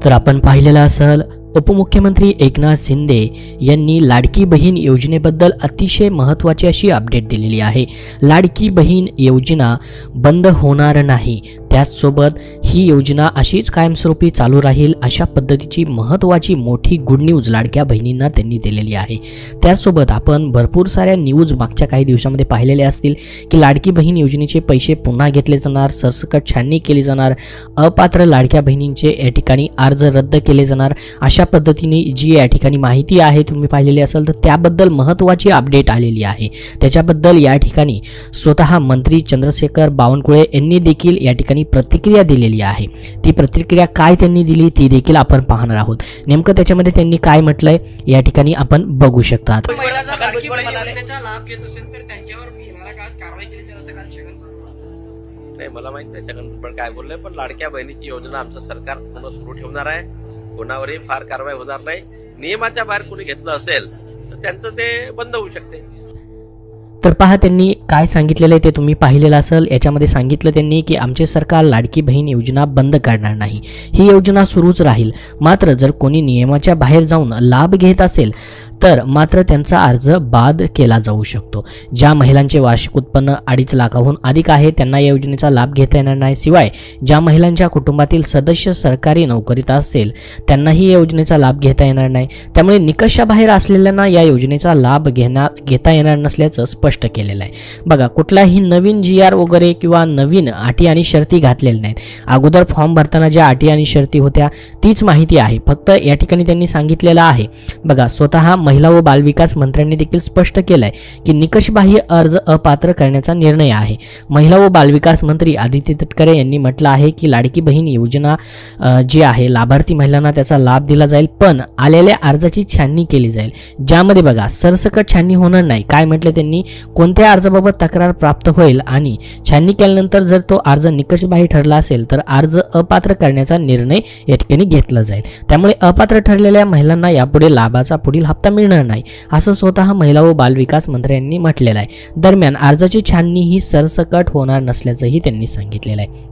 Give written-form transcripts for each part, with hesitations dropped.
तर आपण पाहिलेलं असेल उपमुख्यमंत्री एकनाथ शिंदे यांनी लाडकी बहीण योजनेबद्दल अतिशय महत्त्वाची अशी अपडेट दिलेली आहे। लाडकी बहीण योजना बंद होणार नाही, त्याचसोबत ही योजना अशीच कायमस्वरूपी चालू राहील अशा पद्धतीची महत्त्वाची मोठी गुड न्यूज लाडक्या बहिणींना त्यांनी दिलेली आहे। त्याचसोबत आपण भरपूर साऱ्या न्यूज मागच्या काही दिवसांमध्ये पाहिलेल्या असतील की लाडकी बहीण योजनेचे पैसे पुन्हा घेतले जाणार, सरसकट छाननी केली जाणार, अपात्र लाडक्या बहिणींचे या ठिकाणी अर्ज रद्द केले जाणार, अशा पद्धतीने जी या ठिकाणी माहिती आहे तुम्ही पाहिलेली असेल तर त्याबद्दल महत्त्वाची अपडेट आलेली आहे। त्याच्याबद्दल या ठिकाणी स्वतः मंत्री चंद्रशेखर बावनकुळे यांनी देखील या ठिकाणी प्रतिक्रिया दिलेली आहे। ती प्रतिक्रिया काय त्यांनी दिली ती देखील आपण पाहणार आहोत। नेमकं त्याच्यामध्ये त्यांनी काय म्हटलंय या ठिकाणी आपण बघू शकता। मला माहिती त्याच्याकडून पण काय बोलले, पण लाडक्या बहिणीची योजना आमचं सरकार पुन्हा सुरू ठेवणार आहे। कोणावरही फार कारवाई होणार नाही। नियमाच्या बाहेर कोणी घेतलं असेल तर त्यांचं ते बंद होऊ शकते। तर पहा त्यांनी काय सांगितलेलं आहे ते तुम्ही पाहिलेलं असेल। याच्यामध्ये सांगितलं त्यांनी की आमचे सरकार लाडकी बहीण योजना बंद करणार नाही, ही योजना सुरूच राहील। मात्र जर कोणी नियमाच्या बाहेर जाऊन लाभ घेत असेल तर मात्र त्यांचा अर्ज बाद केला जाऊ शकतो। ज्या महिलांचे वार्षिक उत्पन्न 2.5 लाखाहून अधिक आहे त्यांना या योजनेचा लाभ घेता येणार नाही। शिवाय ज्या महिलांच्या कुटुंबातील सदस्य सरकारी नोकरीत असेल त्यांनाही या योजनेचा लाभ घेता येणार नाही। त्यामुळे निकषाबाहेर असलेल्यांना या योजनेचा लाभ घेता येणार नसल्याचं स्पष्ट केलेलं आहे। बघा, कुठलाही नवीन GR वगैरे किंवा नवीन अटी आणि शर्ती घातलेल्या नाहीत। अगोदर फॉर्म भरताना ज्या अटी आणि शर्ती होत्या तीच माहिती आहे, फक्त या ठिकाणी त्यांनी सांगितलेलं आहे। बघा, स्वतः महिला व बालविकास मंत्र्यांनी देखील स्पष्ट केलंय की निकषबाह्य अर्ज अपात्र करण्याचा निर्णय आहे। महिला व बालविकास मंत्री आदित्य तटकरे यांनी म्हटलं आहे की लाडकी बहीण योजना जी आहे लाभार्थी महिलांना त्याचा लाभ दिला जाईल, पण आलेल्या अर्जाची छाननी केली जाईल, ज्यामध्ये बघा सरसकट छाननी होणार नाही। काय म्हटलं त्यांनी, कोणत्या अर्जाबाबत तक्रार प्राप्त होईल आणि छाननी केल्यानंतर जर तो अर्ज निकषबाह्य ठरला असेल तर अर्ज अपात्र करण्याचा निर्णय या ठिकाणी घेतला जाईल। त्यामुळे अपात्र ठरलेल्या महिलांना यापुढे लाभाचा पुढील हप्ता मिळणार नाही, असं स्वतः महिला व बालविकास मंत्र्यांनी म्हटलेलं आहे। दरम्यान अर्जाची छाननी ही सरसकट होणार नसल्याचंही त्यांनी सांगितलेलं आहे।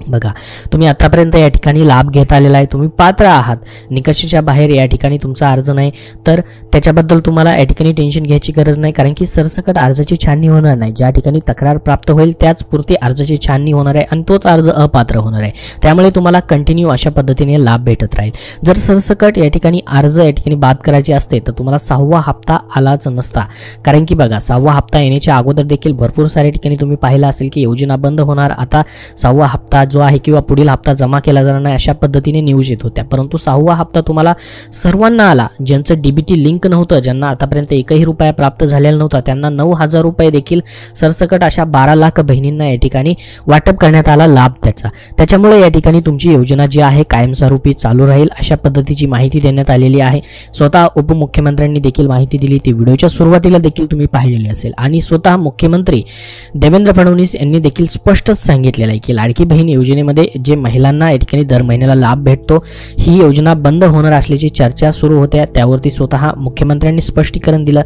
बघा, तुम्ही आतापर्यंत या ठिकाणी लाभ घेत आलेला आहे, तुम्ही पात्र आहात, निकषाच्या बाहेर या ठिकाणी तुमचा अर्ज नाही तर त्याच्याबद्दल तुम्हाला या ठिकाणी टेन्शन घ्यायची गरज नाही, कारण की सरसकट अर्जाची छाननी होणार नाही। ज्या ठिकाणी तक्रार प्राप्त होईल त्याच पुरती अर्जाची छाननी होणार आहे आणि तोच अर्ज अपात्र होणार आहे। त्यामुळे तुम्हाला कंटिन्यू अशा पद्धतीने लाभ भेटत राहील। जर सरसकट या ठिकाणी अर्ज या ठिकाणी बाद करायचे असते तर तुम्हाला 6वा हप्ता आलाच नसता, कारण की बघा 6वा हप्ता येण्याच्या अगोदर देखील भरपूर साऱ्या ठिकाणी तुम्ही पाहिलं असेल की योजना बंद होणार, आता 6वा हप्ता जो आहे किंवा पुढील हप्ता जमा केला जाणार नाही अशा पद्धतीने न्यूज येत होत्या। परंतु 6वा हप्ता तुम्हाला सर्वांना आला, ज्यांचं DBT लिंक नव्हतं, ज्यांना आतापर्यंत 1ही रुपया प्राप्त झालेला नव्हता, त्यांना 9,000 रुपये देखील सरसकट अशा 12 लाख बहिणींना या ठिकाणी वाटप करण्यात आला लाभ त्याचा। त्याच्यामुळे या ठिकाणी तुमची योजना जी आहे कायमस्वरूपी चालू राहील अशा पद्धतीची माहिती देण्यात आलेली आहे। स्वतः उपमुख्यमंत्र्यांनी देखील माहिती दिली, ती व्हिडिओच्या सुरुवातीला देखील तुम्ही पाहिलेली असेल। आणि मुख्यमंत्री देवेंद्र फडणवीस यांनी देखील स्पष्टच सांगितलेलं आहे की लाडकी बहीण योजनेमध्ये जे महिलांना या ठिकाणी दर महिन्याला लाभ भेटतो ही योजना बंद होणार असल्याची चर्चा सुरू होत्या, त्यावरती स्वतः मुख्यमंत्र्यांनी स्पष्टीकरण दिलं।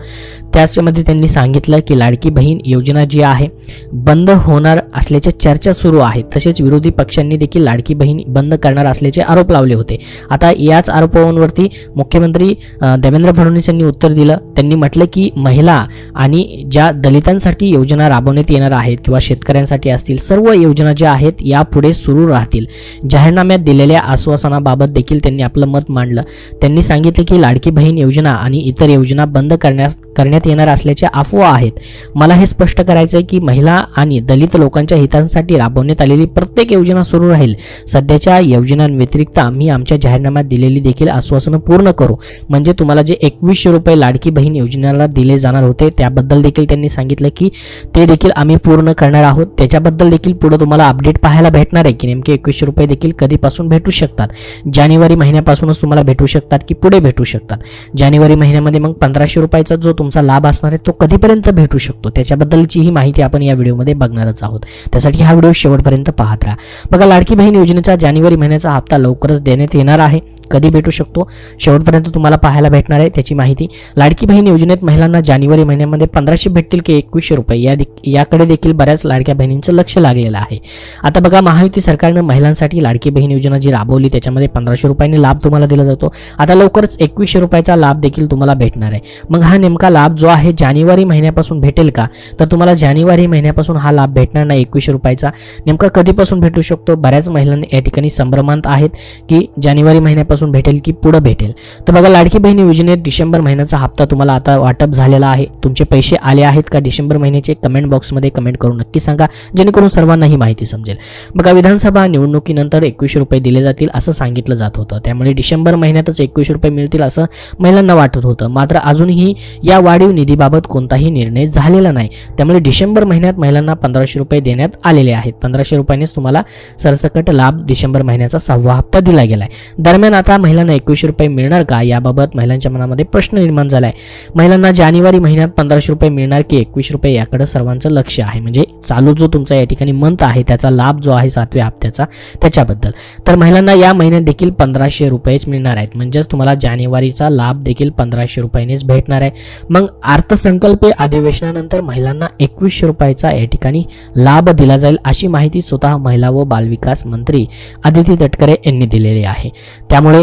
त्याच्यामध्ये त्यांनी सांगितलं की लाडकी बहीण योजना जी आहे बंद होणार असल्याच्या चर्चा सुरू आहेत। तसेच विरोधी पक्षांनी देखील लाडकी बहीण बंद करणार असल्याचे आरोप लावले होते। आता याच आरोपांवरती मुख्यमंत्री देवेंद्र फडणवीस यांनी उत्तर दिलं। त्यांनी म्हटलं की महिला आणि ज्या दलितांसाठी योजना राबवण्यात येणार आहेत किंवा शेतकऱ्यांसाठी असतील, सर्व योजना ज्या आहेत यापुढे सुरू राहतील। जाहीरनाम्यात दिलेल्या आश्वासनाबाबत देखील त्यांनी आपलं मत मांडलं। त्यांनी सांगितले की लाडकी बहीण योजना आणि इतर योजना बंद करण्यात येणार असल्याच्या अफवा आहेत। मला हे स्पष्ट करायचं आहे की महिला आणि दलित लोकांच्या हितांसाठी राबवण्यात आलेली प्रत्येक योजना सुरू राहील। सध्याच्या योजनांव्यतिरिक्त आम्ही आमच्या जाहीरनाम्यात दिलेली देखील आश्वासनं पूर्ण करू। म्हणजे तुम्हाला जे 2100 रुपये लाडकी बहीण योजनेला दिले जाणार होते त्याबद्दल देखील त्यांनी सांगितलं की ते देखील आम्ही पूर्ण करणार आहोत। त्याच्याबद्दल देखील पुढे तुम्हाला अपडेट पाहायला भेटणार आहे की नेमके 2100 रुपये देखील कधीपासून भेटू शकतात। जानेवारी महिन्यापासूनच तुम्हाला भेटू शकतात की पुढे भेटू शकतात। जानेवारी महिन्यामध्ये मग 1500 रुपयाचा जो तुमचा लाभ असणार आहे तो कधीपर्यंत भेटू शकतो त्याच्याबद्दलची ही माहिती आपण या व्हिडिओमध्ये बघणारच आहोत। त्यासाठी हा व्हिडिओ शेवटपर्यंत पाहत राहा. बघा, लाडकी बहीण योजनेचा जानेवारी महिन्याचा हप्ता लवकरच देण्यात येणार आहे. कधी भेटू शकतो शेवटपर्यंत तुम्हाला पाहायला भेटणार आहे त्याची माहिती. लाडकी बहीण योजनेत महिलांना जानेवारी महिन्यामध्ये 1500 भेटतील की 2100 रुपये याकडे देखील बऱ्याच लाडक्या बहिणींचं लक्ष लागलेलं आहे. आता बघा, महायुती सरकारनं महिलांसाठी लाडकी बहीण योजना जी राबवली त्याच्यामध्ये 1500 रुपयांनी लाभ तुम्हाला दिला जातो. आता लवकरच 2100 रुपयाचा लाभ देखील तुम्हाला भेटणार आहे. मग हा नेमका लाभ जो आहे जानेवारी महिन्यापासून भेटेल का? तर तुम्हाला जानेवारी महिन्यापासून हा लाभ भेटणार नाही 2100 रुपयाचा. नेमका कधीपासून भेटू शकतो? बऱ्याच महिलांनी या ठिकाणी संभ्रमात आहेत की जानेवारी महिन्यापासून भेटेल की पुढे भेटेल. तर बघा, लाडकी बहीण योजनेत डिसेंबर महिन्याचा हप्ता तुम्हाला आता वाटप झालेला आहे. तुमचे पैसे आले आहेत का डिसेंबर महिन्याचे? कमेंट बॉक्समध्ये कमेंट करून नक्की सांगा, जेणेकरून सर्वांना ही माहिती समजेल. बघा, विधानसभा निवडणुकीनंतर 2100 रुपये दिले जातील असं सांगितलं जात होतं. त्यामुळे डिसेंबर महिन्यातच 2100 रुपये मिळतील असं महिलांना वाटत होतं. मात्र अजूनही या वाढीव निधीबाबत कोणताही निर्णय झालेला नाही. त्यामुळे डिसेंबर महिन्यात महिलांना 1500 रुपये देण्यात आलेले आहेत. 1500 रुपयांनीच तुम्हाला सरसकट लाभ डिसेंबर महिन्याचा 6वा हप्ता दिला गेलाय. दरम्यान आता महिलांना 2100 रुपये मिळणार का याबाबत महिलांच्या मनामध्ये प्रश्न निर्माण झालाय. महिलांना जानेवारी महिन्यात 1500 रुपये मिळणार की 2100 रुपये याकडे सर्वांचं लक्ष आहे. म्हणजे चालू जो तुमचा या ठिकाणी मंथ आहे त्याचा लाभ जो आहे 7व्या हप्त्याचा त्याच्याबद्दल. तर महिलांना या महिन्यात देखील 1500 रुपयेच मिळणार आहेत. म्हणजेच तुम्हाला जानेवारीचा लाभ देखील 1500 रुपयांनीच भेटणार आहे. मग अर्थसंकल्पीय अधिवेशनानंतर महिलांना 2100 रुपयाचा या ठिकाणी लाभ दिला जाईल अशी माहिती स्वतः महिला व बालविकास मंत्री अदिती तटकरे यांनी दिलेली आहे. त्यामुळे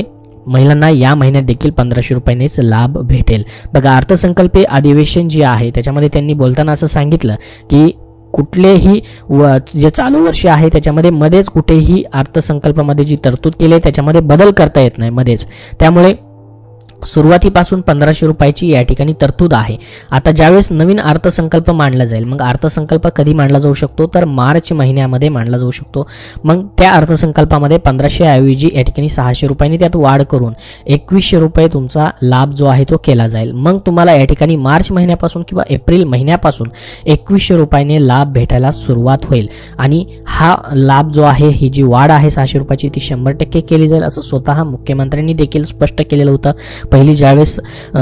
महिलांना या महिन्यात देखील 1500 रुपयांनीच लाभ भेटेल. बघा, अर्थसंकल्पीय अधिवेशन जे आहे त्याच्यामध्ये त्यांनी बोलताना असं सांगितलं की कुठलेही जे चालू वर्ष आहे त्याच्यामध्ये मध्येच कुठेही अर्थसंकल्पामध्ये जी तरतूद केली आहे त्याच्यामध्ये बदल करता येत नाही मध्येच. त्यामुळे सुरुवातीपासून 1500 रुपयाची या ठिकाणी तरतूद आहे. आता ज्यावेळेस नवीन अर्थसंकल्प मांडला जाईल, मग अर्थसंकल्प कधी मांडला जाऊ शकतो? तर मार्च महिन्यामध्ये मांडला जाऊ शकतो. मग त्या अर्थसंकल्पामध्ये 1500 ऐवजी या ठिकाणी 600 रुपयांनी त्यात वाढ करून 2100 रुपये तुमचा लाभ जो आहे तो केला जाईल. मग तुम्हाला या ठिकाणी मार्च महिन्यापासून किंवा एप्रिल महिन्यापासून 2100 रुपयाने लाभ भेटायला सुरुवात होईल. आणि हा लाभ जो आहे, ही जी वाढ आहे 600 रुपयाची ती 100% केली जाईल असं स्वतः मुख्यमंत्र्यांनी देखील स्पष्ट केलेलं होतं. पहिली ज्यावेळेस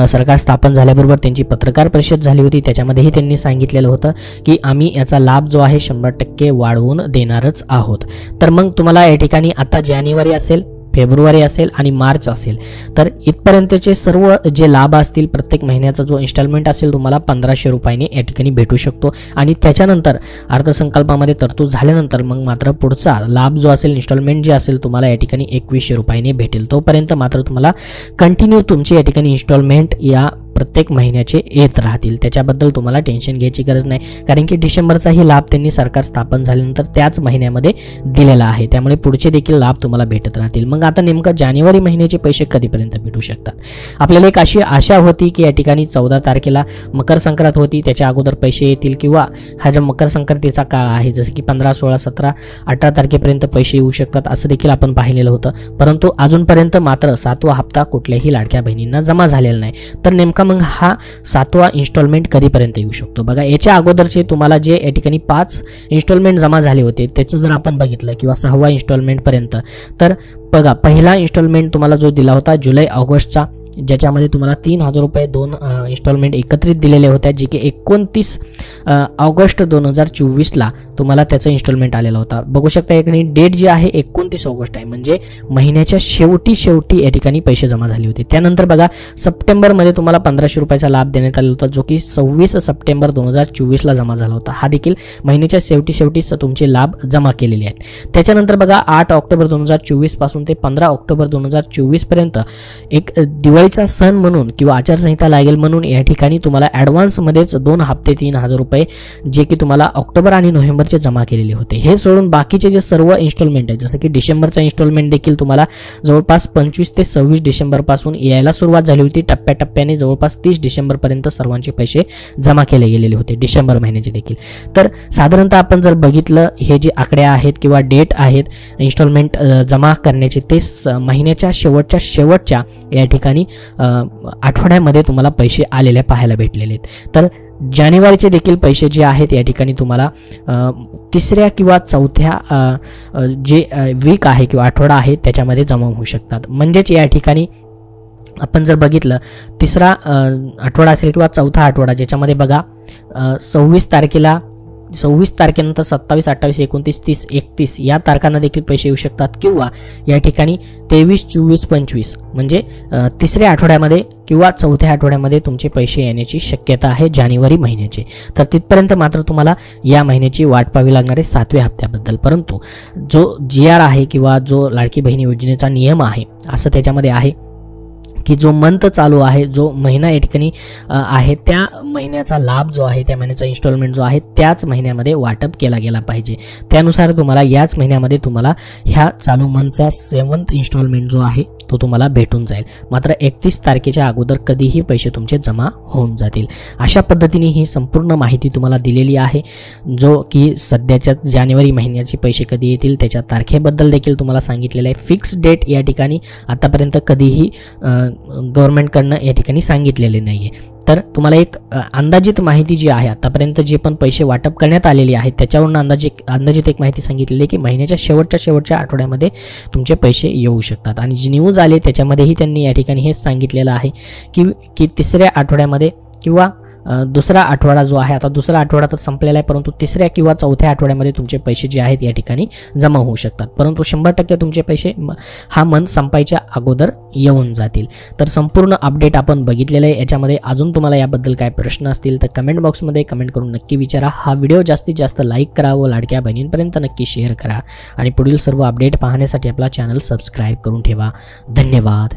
सरकार स्थापन झाल्याबरोबर त्यांची पत्रकार परिषद झाली होती त्याच्यामध्येही त्यांनी सांगितलेलं होतं की आम्ही याचा लाभ जो आहे 100% वाढवून देणारच आहोत. तर मग तुम्हाला या ठिकाणी आता जानेवारी असेल, फेब्रुवारी असेल आणि मार्च असेल, तर इथपर्यंतचे सर्व जे लाभ असतील प्रत्येक महिन्याचा जो इन्स्टॉलमेंट असेल तुम्हाला 1500 रुपयांनी या ठिकाणी भेटू शकतो. आणि त्याच्यानंतर अर्थसंकल्पामध्ये तरतूद झाल्यानंतर मग मात्र पुढचा लाभ जो असेल इन्स्टॉलमेंट जे असेल तुम्हाला या ठिकाणी 2100 रुपयांनी भेटेल. तोपर्यंत मात्र तुम्हाला कंटिन्यू तुमची या ठिकाणी इन्स्टॉलमेंट या प्रत्येक महिन्याचे येत राहतील. त्याच्याबद्दल तुम्हाला टेन्शन घ्यायची गरज नाही, कारण की डिसेंबरचाही लाभ त्यांनी सरकार स्थापन झाल्यानंतर त्याच महिन्यामध्ये दिलेला आहे. त्यामुळे पुढचे देखील लाभ तुम्हाला भेटत राहतील. मग आता नेमकं जानेवारी महिन्याचे पैसे कधीपर्यंत भेटू शकतात? आपल्याला एक अशी आशा होती की या ठिकाणी 14 तारखेला मकर संक्रांत होती, त्याच्या अगोदर पैसे येतील किंवा हा जो मकर संक्रांतीचा काळ आहे जसं की 15, 16, 17, 18 तारखेपर्यंत पैसे येऊ शकतात असं देखील आपण पाहिलेलं होतं. परंतु अजूनपर्यंत मात्र 7वा हप्ता कुठल्याही लाडक्या बहिणींना जमा झालेला नाही. तर नेमका मग हा 7वा इन्स्टॉलमेंट कधीपर्यंत येऊ शकतो? बघा, याच्या अगोदरचे तुम्हाला जे या ठिकाणी 5 इन्स्टॉलमेंट जमा झाले होते त्याचं जर आपण बघितलं किंवा 6वा इन्स्टॉलमेंट पर्यंत, तर बघा पहिला इन्स्टॉलमेंट तुम्हाला जो दिला होता जुलै ऑगस्टचा, ज्याच्यामध्ये तुम्हाला 3000 रुपये 2 इन्स्टॉलमेंट एकत्रित दिलेले होत्या, जे की 29 ऑगस्ट 2024ला तुम्हाला त्याचा इन्स्टॉलमेंट आलेला होता. बघू शकता या ठिकाणी डेट जी आहे 29 ऑगस्ट आहे, म्हणजे महिन्याच्या शेवटी या ठिकाणी पैसे जमा झाले होते. त्यानंतर बघा सप्टेंबरमध्ये तुम्हाला 1500 रुपयाचा लाभ देण्यात आला होता, जो की 26 सप्टेंबर 2024ला जमा झाला होता. हा देखील महिन्याच्या शेवटीच तुमचे लाभ जमा केलेले आहेत. त्याच्यानंतर बघा 8 ऑक्टोबर 2024 पासून ते 15 ऑक्टोबर 2024 पर्यंत एक दिवाळीचा सण म्हणून किंवा आचारसंहिता लागेल म्हणून या ठिकाणी तुम्हाला ॲडव्हान्समध्येच 2 हप्ते 3000 रुपये जे की तुम्हाला ऑक्टोबर आणि नोव्हेंबरचे जमा केलेले होते. हे सोडून बाकीचे जे सर्व इन्स्टॉलमेंट आहेत, जसं की डिसेंबरचा इन्स्टॉलमेंट देखील तुम्हाला जवळपास 25 ते 26 डिसेंबर पासून यायला सुरुवात झाली होती. टप्प्याटप्प्याने जवळपास 30 डिसेंबर पर्यंत सर्वांचे पैसे जमा केले गेलेले होते डिसेंबर महिन्याचे देखील. तर साधारणतः आपण जर बघितलं हे जे आकडे आहेत किंवा डेट आहेत इन्स्टॉलमेंट जमा करण्याचे, ते महिन्याच्या शेवटच्या या ठिकाणी आठवड्यामध्ये तुम्हाला पैसे आलेले पाहायला भेटलेले आहेत. तर जानेवारीचे देखील पैसे जे आहेत या ठिकाणी तुम्हाला 3ऱ्या किंवा 4थ्या जे वीक आहे किंवा आठवडा आहे त्याच्यामध्ये जमा होऊ शकतात. म्हणजेच या ठिकाणी आपण जर बघितलं 3रा आठवडा असेल किंवा 4था आठवडा, ज्याच्यामध्ये बघा 26 तारखेला 26 तारखेनंतर 27, 28, 29, 30, 31 या तारखांना देखील पैसे येऊ शकतात, किंवा या ठिकाणी 23, 24, 25 म्हणजे तिसऱ्या आठवड्यामध्ये किंवा चौथ्या आठवड्यामध्ये तुमचे पैसे येण्याची शक्यता आहे जानेवारी महिन्याचे. तर तिथपर्यंत मात्र तुम्हाला या महिन्याची वाट पाहावी लागणार आहे 7व्या हप्त्याबद्दल. परंतु जो GR आहे किंवा जो लाडकी बहीण योजनेचा नियम आहे, असं त्याच्यामध्ये आहे की जो मंथ चालू आहे, जो महिना या ठिकाणी आहे, त्या महिन्याचा लाभ जो आहे, त्या महिन्याचा इन्स्टॉलमेंट जो आहे त्याच महिन्यामध्ये वाटप केला गेला पाहिजे. त्यानुसार तुम्हाला याच महिन्यामध्ये तुम्हाला ह्या चालू मंथचा 7th इन्स्टॉलमेंट जो आहे तो तुम्हाला भेटून जाईल. मात्र 31 तारखेच्या अगोदर कधीही पैसे तुमचे जमा होऊन जातील. अशा पद्धतीने ही संपूर्ण माहिती तुम्हाला दिलेली आहे, जो की सध्याच्या जानेवारी महिन्याचे पैसे कधी येतील त्याच्या तारखेबद्दल देखील तुम्हाला सांगितलेलं आहे. फिक्स डेट या ठिकाणी आतापर्यंत कधीही गव्हर्नमेंटकडनं या ठिकाणी सांगितलेले नाही आहे. तर तुम्हाला एक अंदाजित माहिती जी आहे, आतापर्यंत जे पण पैसे वाटप करण्यात आलेले आहेत त्याच्यावरून अंदाजित एक माहिती सांगितलेली आहे की महिन्याच्या शेवटच्या आठवड्यामध्ये तुमचे पैसे येऊ शकतात. आणि जी न्यूज आली त्याच्यामध्येही त्यांनी या ठिकाणी हेच सांगितलेलं आहे की तिसऱ्या आठवड्यामध्ये किंवा दुसरा आठवडा जो आहे, आता दुसरा आठवडा तर संपलेला आहे, परंतु तिसऱ्या किंवा चौथ्या आठवड्यामध्ये तुमचे पैसे जे आहेत या ठिकाणी जमा होऊ शकतात. परंतु 100% तुमचे पैसे हा मंथ संपायच्या अगोदर येऊन जातील. तर संपूर्ण अपडेट आपण बघितलेलं आहे. याच्यामध्ये अजून तुम्हाला याबद्दल काय प्रश्न असतील तर कमेंट बॉक्समध्ये कमेंट करून नक्की विचारा. हा व्हिडिओ जास्तीत जास्त लाईक करा व लाडक्या बहिणींपर्यंत नक्की शेअर करा आणि पुढील सर्व अपडेट पाहण्यासाठी आपला चॅनल सबस्क्राईब करून ठेवा. धन्यवाद.